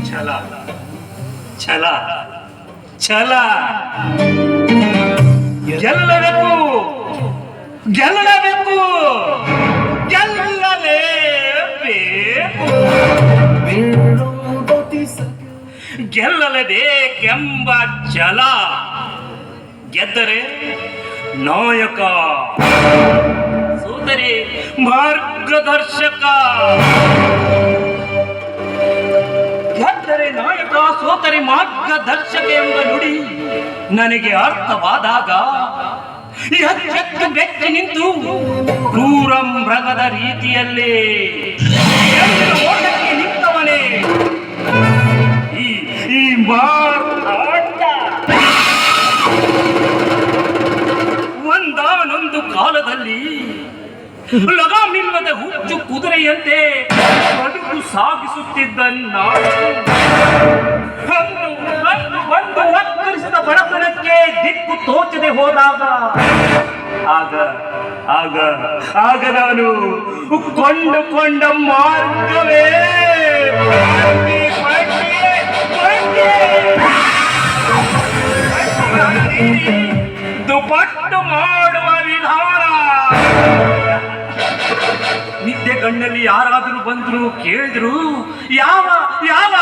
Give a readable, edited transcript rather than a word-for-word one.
ಛಲ ಛಲ ಛಲ ಗೆಲ್ಲಬೇಕು ಗೆಲ್ಲಬೇಕು ಗೆಲ್ಲಲೇಬೇಕು ಗೆಲ್ಲಲೇಬೇಕೆಂಬ ಛಲ ಗೆದ್ದರೆ ನಾಯಕ ಸೋದರಿ ಮಾರ್ಗದರ್ಶಕ ಗೆದ್ದರೆ ನಾಯಕ ಸೋದರಿ ಮಾರ್ಗದರ್ಶಕ ಎಂಬ ನುಡಿ ನನಗೆ ಅರ್ಥವಾದಾಗ ಎಚ್ಚೆತ್ತು ಬೆಚ್ಚಿ ನಿಂತು ಕ್ರೂರ ಮೃಗದ ರೀತಿಯಲ್ಲಿ ಓಟಕ್ಕೆ ನಿಂತವನೇ ಈ ಮಾರ್ತಾಂಡ ಒಂದಾನೊಂದು ಕಾಲದಲ್ಲಿ ಲಗಾಮಿಲ್ಲದ ಹುಚ್ಚು ಕುದುರೆಯಂತೆ ಬದುಕು ಸಾಗಿಸುತ್ತಿದ್ದ ನಾನು ಒಂದು ಒಕ್ಕರಿಸಿದ ಬಡತನಕ್ಕೆ ದಿಕ್ಕು ತೋಚದೆ ಹೋದಾಗ ಆಗ ಆಗ ಆಗ ನಾನು ಕೊಂಡುಕೊಂಡ ಮಾರ್ಗವೇ ದುಪಟ್ಟು ಮಾಡುವ ವಿಧಾನ. ನಿದ್ದೆ ಕಣ್ಣಲ್ಲಿ ಯಾರಾದರೂ ಬಂದ್ರು ಕೇಳಿದ್ರು ಯಾವ ಯಾವ